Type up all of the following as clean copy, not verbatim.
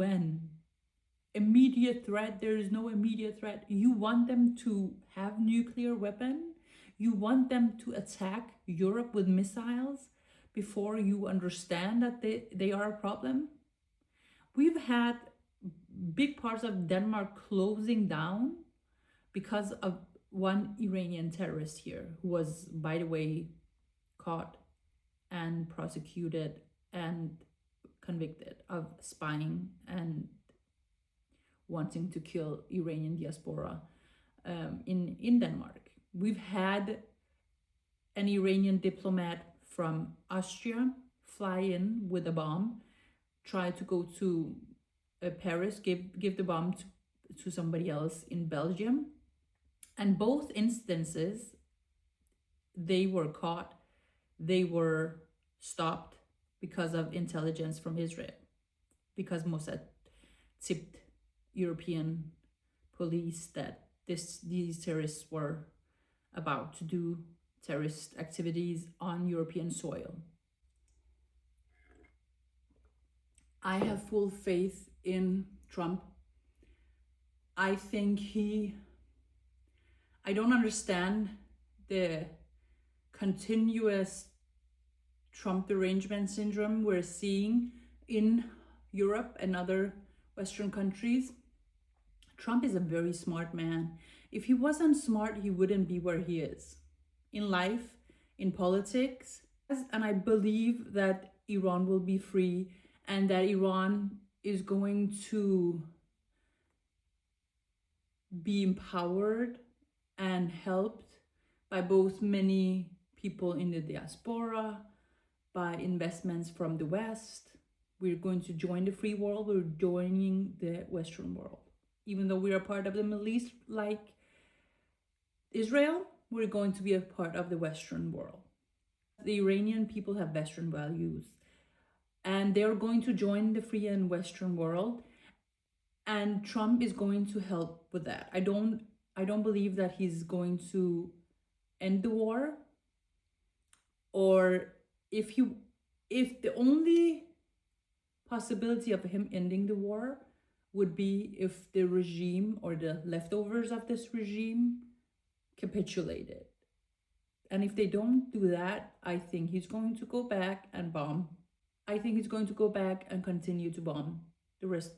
When? Immediate threat, there is no immediate threat. You want them to have nuclear weapon? You want them to attack Europe with missiles before you understand that they are a problem? We've had big parts of Denmark closing down because of one Iranian terrorist here who was, by the way, caught and prosecuted and convicted of spying and wanting to kill Iranian diaspora in Denmark. We've had an Iranian diplomat from Austria fly in with a bomb, try to go to Paris, give the bomb to somebody else in Belgium. And both instances, they were caught, they were stopped because of intelligence from Israel, because Mossad tipped European police that these terrorists were about to do terrorist activities on European soil. I have full faith in Trump. I think I don't understand the continuous Trump derangement syndrome we're seeing in Europe and other Western countries. Trump is a very smart man. If he wasn't smart, he wouldn't be where he is in life, in politics. And I believe that Iran will be free and that Iran is going to be empowered and helped by both many people in the diaspora, by investments from the West. We're going to join the free world. We're joining the Western world. Even though we are part of the Middle East, like Israel, we're going to be a part of the Western world. The Iranian people have Western values, and they're going to join the free and Western world. And Trump is going to help with that. I don't believe that he's going to end the war, or if the only possibility of him ending the war would be if the regime or the leftovers of this regime capitulated. And if they don't do that, I think he's going to go back and bomb. I think he's going to go back and continue to bomb the rest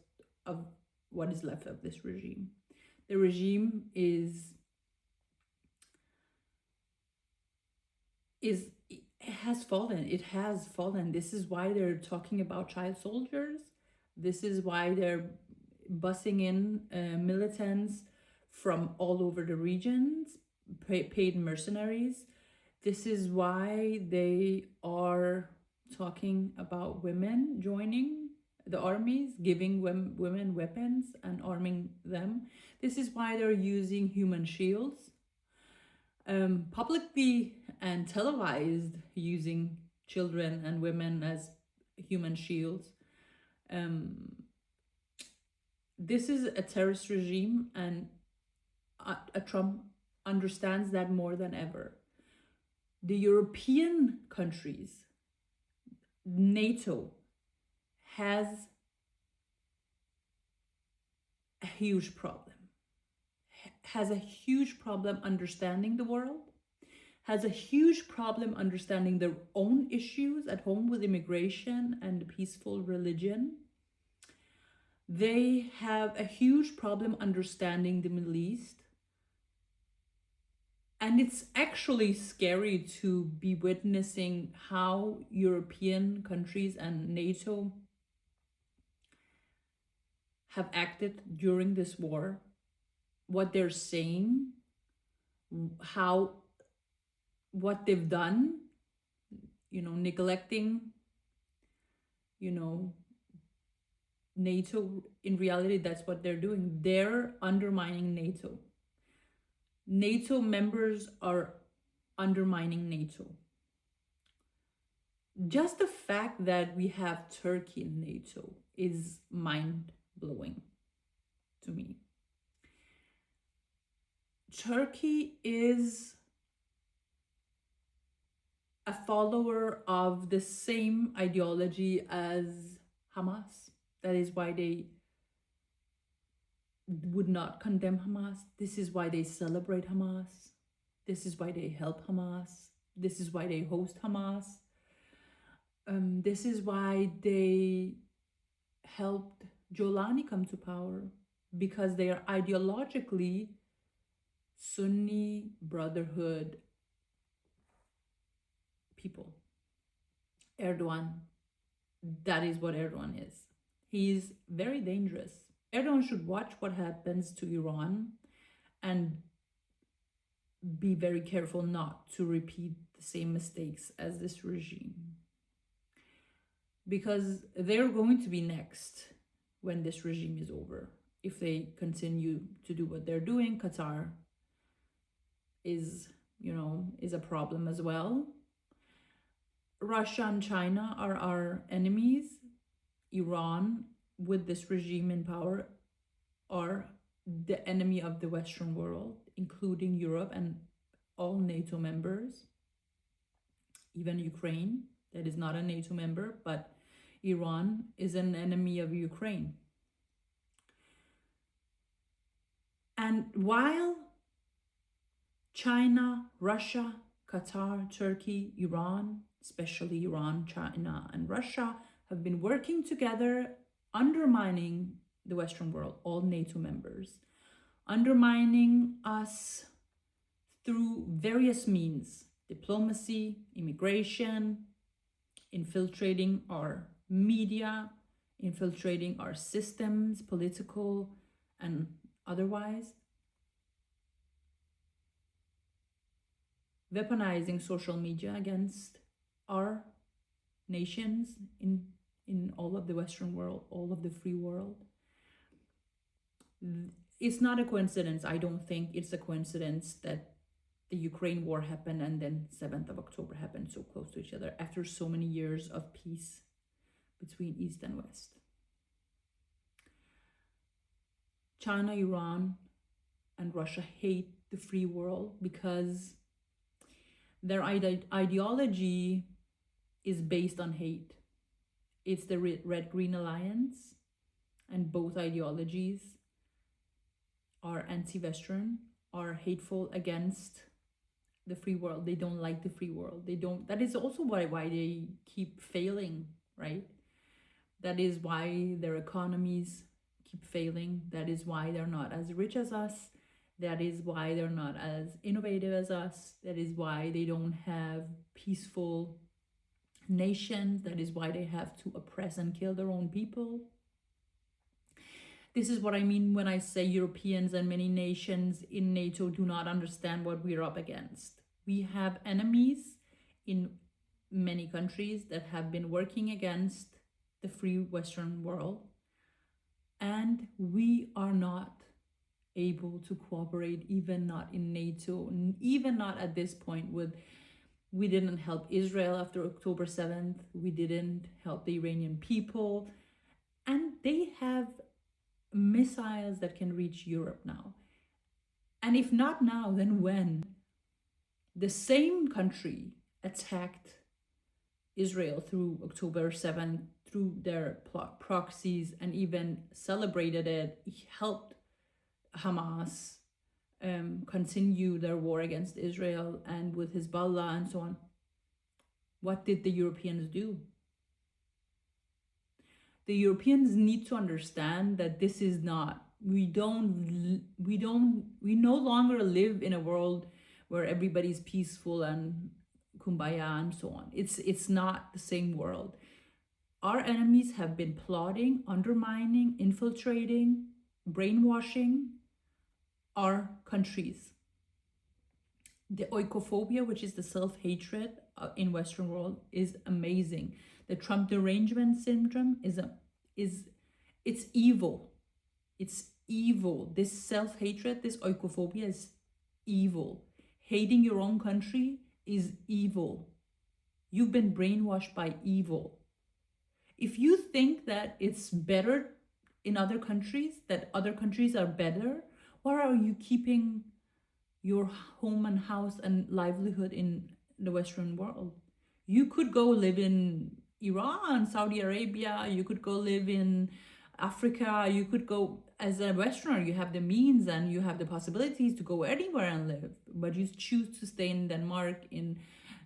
of what is left of this regime. The regime has fallen. It has fallen. This is why they're talking about child soldiers. This is why they're bussing in militants from all over the regions, paid mercenaries. This is why they are talking about women joining the armies, giving women weapons and arming them. This is why they're using human shields, publicly and televised, using children and women as human shields. This is a terrorist regime, and Trump understands that more than ever. The European countries, NATO, has a huge problem, understanding the world, has a huge problem understanding their own issues at home with immigration and peaceful religion. They have a huge problem understanding the Middle East. And it's actually scary to be witnessing how European countries and NATO have acted during this war, what they're saying, what they've done, neglecting, NATO. In reality, that's what they're doing. They're undermining NATO. NATO members are undermining NATO. Just the fact that we have Turkey in NATO is mind-blowing to me. Turkey is a follower of the same ideology as Hamas. That is why they would not condemn Hamas. This is why they celebrate Hamas. This is why they help Hamas. This is why they host Hamas. This is why they helped Jolani come to power, because they are ideologically Sunni Brotherhood people. Erdogan, that is what Erdogan is. He is very dangerous. Erdogan should watch what happens to Iran and be very careful not to repeat the same mistakes as this regime, because they're going to be next when this regime is over. If they continue to do what they're doing, Qatar is a problem as well. Russia and China are our enemies. Iran, with this regime in power, are the enemy of the Western world, including Europe and all NATO members. Even Ukraine, that is not a NATO member, but Iran is an enemy of Ukraine. And while China, Russia, Qatar, Turkey, Iran, especially Iran, China, and Russia, have been working together, undermining the Western world, all NATO members, undermining us through various means: diplomacy, immigration, infiltrating our media, infiltrating our systems, political and otherwise, weaponizing social media against our nations in all of the Western world, all of the free world. It's not a coincidence. I don't think it's a coincidence that the Ukraine war happened and then 7th of October happened so close to each other after so many years of peace between East and West. China, Iran, and Russia hate the free world because their ideology is based on hate. It's the Red-Green Alliance, and both ideologies are anti-Western, are hateful against the free world. They don't like the free world. That is also why they keep failing, right? That is why their economies keep failing. That is why they're not as rich as us. That is why they're not as innovative as us. That is why they don't have peaceful nations. That is why they have to oppress and kill their own people. This is what I mean when I say Europeans and many nations in NATO do not understand what we're up against. We have enemies in many countries that have been working against the free Western world, and we are not able to cooperate, even not in NATO, even not at this point. We didn't help Israel after October 7th. We didn't help the Iranian people, and they have missiles that can reach Europe now. And if not now, then when? The same country attacked Israel through October 7th, through their proxies, and even celebrated it, helped Hamas continue their war against Israel, and with Hezbollah and so on. What did the Europeans do? The Europeans need to understand that this is not, we no longer live in a world where everybody's peaceful and kumbaya and so on. It's not the same world. Our enemies have been plotting, undermining, infiltrating, brainwashing our countries. The oikophobia, which is the self-hatred in Western world, is amazing. The Trump derangement syndrome it's evil. It's evil. This self-hatred, this oikophobia is evil. Hating your own country is evil. You've been brainwashed by evil. If you think that it's better in other countries, that other countries are better, why are you keeping your home and house and livelihood in the Western world? You could go live in Iran, Saudi Arabia, you could go live in Africa, you could go as a Westerner, you have the means and you have the possibilities to go anywhere and live, but you choose to stay in Denmark, in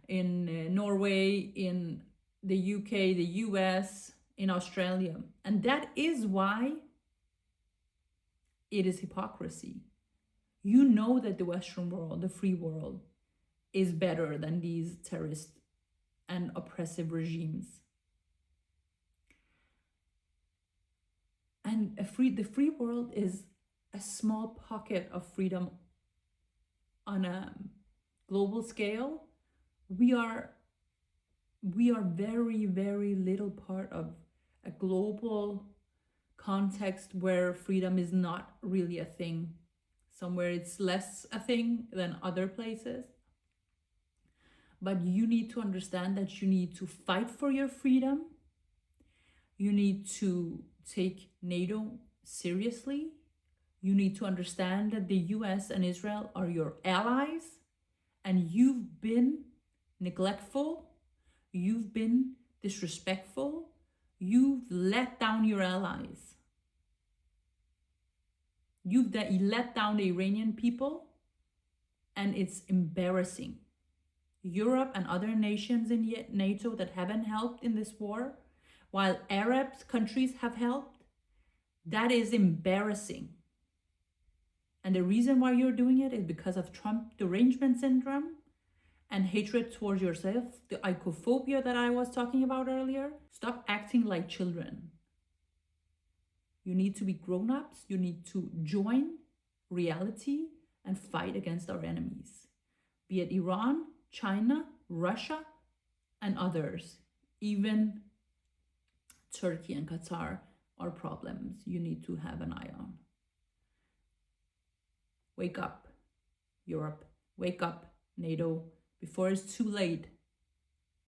Norway, in the UK, the US, in Australia. And that is why it is hypocrisy. You know that the Western world, the free world, is better than these terrorist and oppressive regimes. And the free world is a small pocket of freedom on a global scale. We are very, very little part of a global context where freedom is not really a thing. Somewhere it's less a thing than other places. But you need to understand that you need to fight for your freedom. You need to take NATO seriously. You need to understand that the US and Israel are your allies, and you've been neglectful, you've been disrespectful, you've let down your allies. You've let down the Iranian people, and it's embarrassing. Europe and other nations in NATO that haven't helped in this war, while Arab countries have helped, that is embarrassing. And the reason why you're doing it is because of Trump derangement syndrome and hatred towards yourself, the icophobia that I was talking about earlier. Stop acting like children. You need to be grown-ups. You need to join reality and fight against our enemies, be it Iran, China, Russia, and others. Even Turkey and Qatar are problems you need to have an eye on. Wake up, Europe. Wake up, NATO, before it's too late.